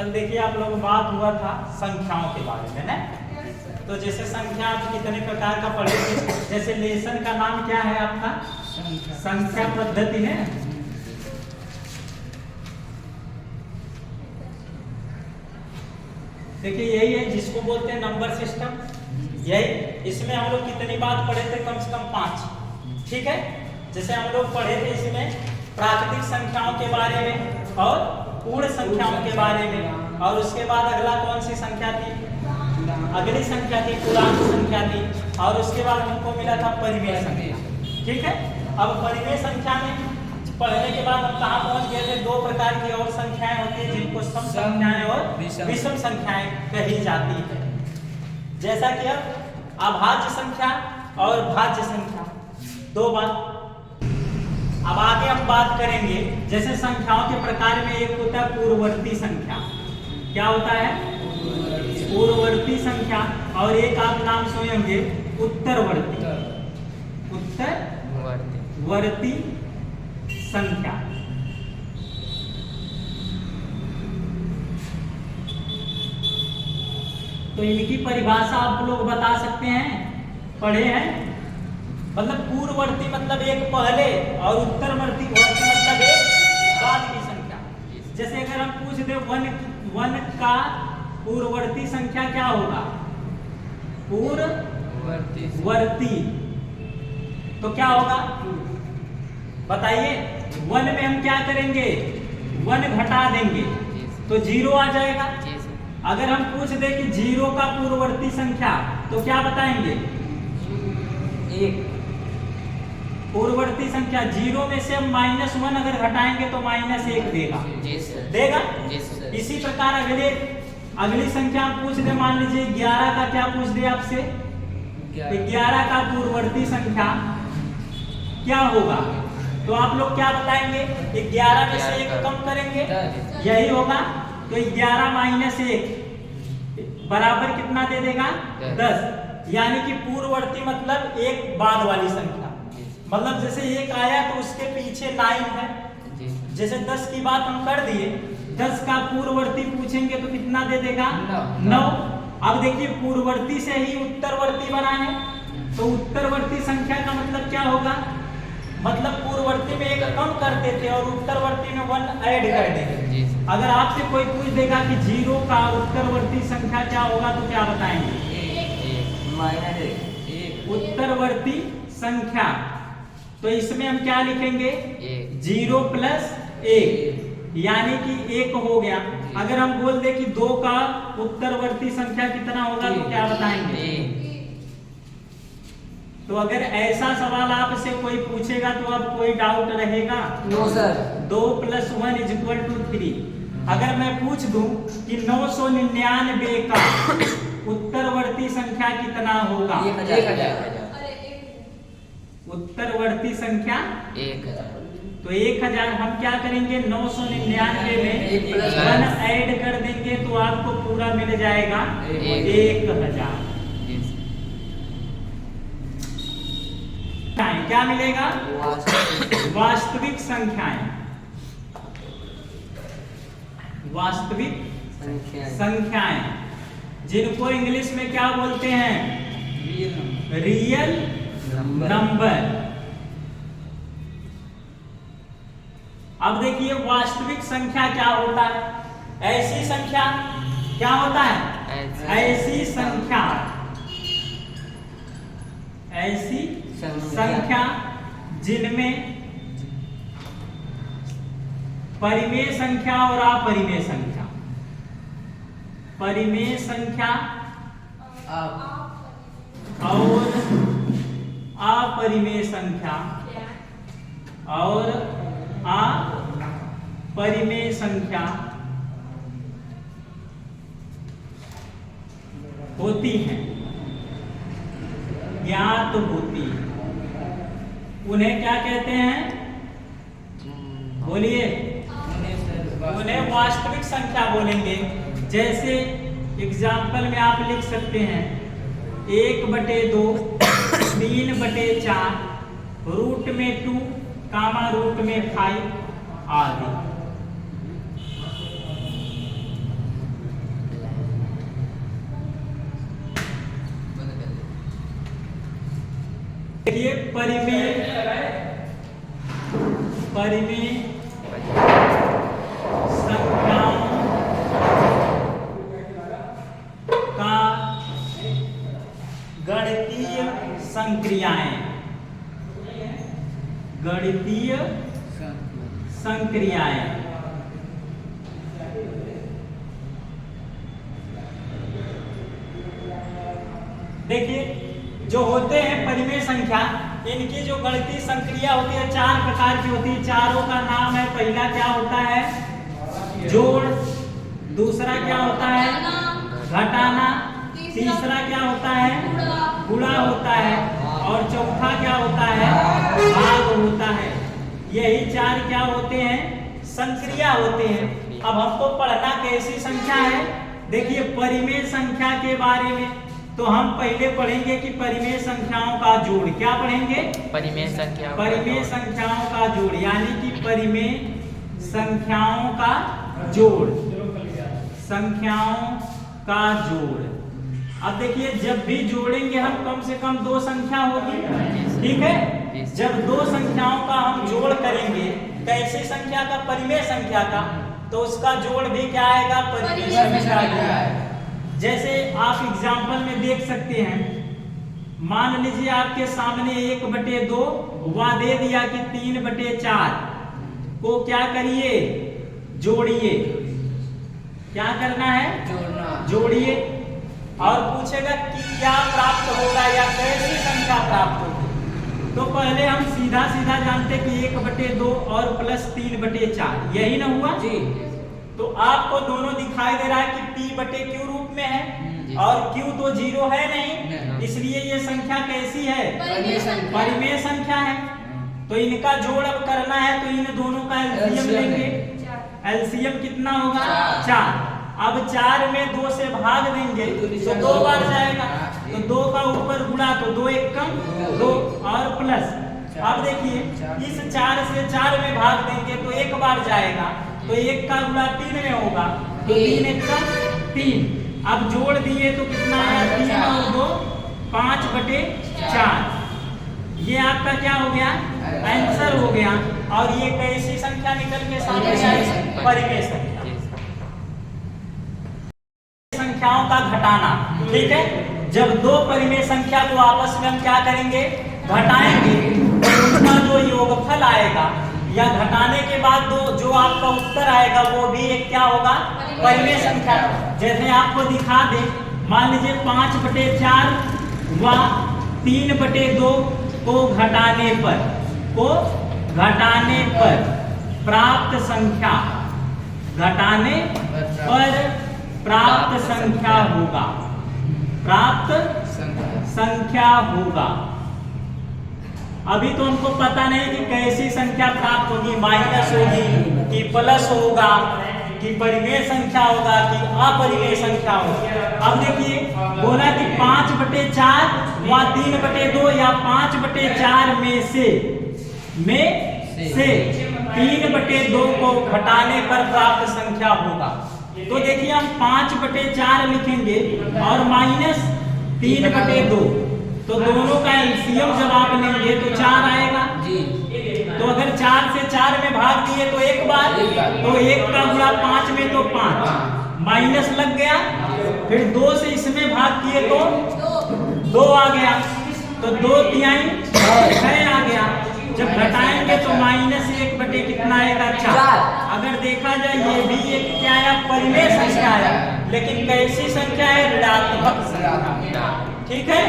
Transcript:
कल देखिए आप लोग बात हुआ था संख्याओं के बारे में ना। तो जैसे संख्या आप कितने प्रकार का पढ़े थे, जैसे लेसन का नाम क्या है आपका? संख्या पद्धति है। देखिए यही है जिसको बोलते हैं नंबर सिस्टम। यही इसमें हम लोग कितनी बात पढ़े थे? कम से कम 5। ठीक है, जैसे हम लोग पढ़े थे इसमें प्राकृतिक संख्याओं के बारे में और पूर्ण संख्याओं के बारे में, और उसके बाद अगला कौन सी संख्या थी? अगली संख्या थी पूर्णांक संख्या थी, और उसके बाद हमको मिला था परिमेय संख्या। ठीक है, अब परिमेय संख्या में पढ़ने के बाद हम कहाँ पहुंच गए थे? 2 प्रकार की और संख्याएं होती है जिनको सम संख्याएं और विषम संख्याएं कही जाती है। जैसा कि अब अभाज्य संख्या और भाज्य संख्या 2 बात। अब आगे हम बात करेंगे जैसे संख्याओं के प्रकार में एक होता है पूर्ववर्ती संख्या। क्या होता है? पूर्ववर्ती संख्या, और एक आप नाम सुनेंगे उत्तरवर्ती। उत्तरवर्ती संख्या। तो इनकी परिभाषा आप लोग बता सकते हैं? पढ़े हैं? मतलब पूर्ववर्ती मतलब एक पहले, और उत्तरवर्ती मतलब एक बाद की संख्या। जैसे अगर हम पूछ दे 1 का पूर्ववर्ती संख्या क्या होगा? पूर्ववर्ती तो क्या होगा बताइए? 1 में हम क्या करेंगे? 1 घटा देंगे तो 0 आ जाएगा। अगर हम पूछ दे कि 0 का पूर्ववर्ती संख्या तो क्या बताएंगे? 1। पूर्ववर्ती संख्या 0 में से हम -1 अगर घटाएंगे तो -1 देगा। देगा? इसी प्रकार अगली संख्या हम पूछ दे, मान लीजिए 11 का क्या पूछ दे आपसे? 11 का पूर्ववर्ती संख्या क्या होगा? तो आप लोग क्या बताएंगे? 11 में से 1 कम करेंगे, यही होगा। तो 11 - 1 बराबर कितना दे देगा? 10। यानी कि पूर्ववर्ती मतलब एक बाद वाली संख्या। मतलब जैसे 1 आया तो उसके पीछे 9 है। जैसे 10 की बात हम कर दिए, 10 का पूर्ववर्ती पूछेंगे तो कितना दे देगा? 9। अब देखिए पूर्ववर्ती से ही उत्तरवर्ती बना है, तो उत्तरवर्ती संख्या का मतलब क्या होगा? मतलब पूर्ववर्ती में 1 कम करते थे और उत्तरवर्ती में 1 ऐड कर देंगे। अगर आपसे कोई पूछ देगा कि 0 का उत्तरवर्ती संख्या क्या होगा तो क्या बताएंगे? उत्तरवर्ती संख्या। तो इसमें हम क्या लिखेंगे? 0 + 1 यानी कि 1 हो गया। अगर हम बोल दे कि 2 का उत्तरवर्ती संख्या कितना होगा तो क्या बताएंगे? तो अगर ऐसा सवाल आपसे कोई पूछेगा तो अब कोई डाउट रहेगा? No sir. 2 + 1 = 3। अगर मैं पूछ दूं कि 999 का उत्तरवर्ती संख्या कितना होगा? 1000। उत्तरवर्ती संख्या 1000। तो 1000 हम क्या करेंगे? 999 में 1 ऐड कर देंगे तो आपको पूरा मिल जाएगा 1000। क्या मिलेगा? वास्तविक संख्याएं। वास्तविक संख्याएं जिनको इंग्लिश में क्या बोलते हैं? Real number. अब देखिए वास्तविक संख्या क्या होता है? ऐसी संख्या क्या होता है? ऐसी संख्या जिनमें परिमेय संख्या और अपरिमेय संख्या, परिमेय संख्या और अपरिमेय संख्या और अपरिमेय संख्या होती हैं, ज्ञात होती है। उन्हें क्या कहते हैं? बोलिए। उन्हें वास्तविक संख्या बोलेंगे। जैसे एग्जाम्पल में आप लिख सकते हैं 1/2, 3/4, √2, √5 आदि। देखिए परिमेय संख्याओं का गणितीय संक्रियाएं देखिए जो होते हैं परिमेय संख्या, इनकी जो गणितीय संक्रिया होती है 4 प्रकार की होती है। चारों का नाम है, पहला क्या होता है जोड़, दूसरा क्या होता है घटाना, तीसरा क्या होता है गुणा होता है, और चौथा क्या होता है भाग होता है। यही 4 क्या होते हैं संक्रिया होते हैं। अब हमको पढ़ना कैसी संख्या है, देखिए परिमेय संख्या के बारे में तो हम पहले पढ़ेंगे कि परिमेय संख्याओं का जोड़। क्या पढ़ेंगे परिमेय संख्याओं का जोड़, यानी कि परिमेय संख्याओं का जोड़, संख्याओं का जोड़। अब देखिए जब भी जोड़ेंगे हम कम से कम 2 संख्या होगी, ठीक है। जब 2 संख्याओं का हम जोड़ करेंगे कैसी संख्या का परिमेय संख्या का, तो उसका जोड़ भी क्या आएगा परिमेय संख्या का। जैसे आप एग्जाम्पल में देख सकते हैं, मान लीजिए आपके सामने 1/2 व दे दिया कि 3/4 को क्या करिए जोड़िए। क्या करना है जोड़िए, और पूछेगा कि क्या प्राप्त होगा या कैसी संख्या प्राप्त होगी। तो पहले हम सीधा जानते कि 1/2 और प्लस 3/4 यही ना हुआ जी। तो आपको दोनों दिखाई दे रहा है कि p/q रूप में है और q तो 0 है नहीं, इसलिए ये संख्या कैसी है परिमेय संख्या है। तो इनका जोड़ अब करना है तो इन दोनों का एलसीएम लेंगे। एलसीएम कितना होगा 4। अब 4 में 2 से भाग देंगे तो 2 बार जाएगा, तो 2 का ऊपर गुणा तो 2 1 कम 2 और प्लस। अब देखिए इस 4 से 4 में भाग देंगे तो 1 बार जाएगा, तो 1 का गुणा 3 में होगा, तो 3 1 का 3। अब जोड़ दिए तो कितना आया 3 और 2 5/4। ये आपका क्या हो गया आंसर हो गया। और ये कैसी संख्या निकल के सामने आई परिमेय संख्या। संख्याओं का घटाना, ठीक है। जब 2 परिमेय संख्या को आपस में हम क्या करेंगे घटाएंगे, तो उनका जो योगफल आएगा या घटाने के बाद जो आपका उत्तर आएगा वो भी एक क्या होगा परिमेय संख्या। जैसे आपको दिखा दे, मान लीजिए 5/4 व 3/2 को घटाने पर प्राप्त संख्या, घटाने पर प्राप्त संख्या होगा, प्राप्त संख्या होगा। अभी तो हमको पता नहीं कि कैसी संख्या प्राप्त होगी, माइनस होगी कि प्लस होगा कि परिमेय संख्या होगा कि अपरिमेय संख्या होगी। अब देखिए बोला कि 5/4 व 3/2 या 5/4 में से 3/2 को घटाने पर प्राप्त संख्या होगा। तो देखिए हम 5/4 लिखेंगे और माइनस 3/2, तो दोनों का एलसीएम जब आप लेंगे तो 4 आएगा जी। तो अगर 4 से 4 में भाग दिए तो 1 बार, तो 1 का गुणा 5 में तो 5 माइनस लग गया, फिर 2 से इसमें भाग किए तो 2 आ गया, तो 2 तिहाई 6 आ गया। जब घटाएंगे तो -1 कितना आएगा 4। अगर देखा जाए ये भी एक क्या आया परिमेय संख्या आया, लेकिन कैसी संख्या है ऋणात्मक संख्या, ठीक है।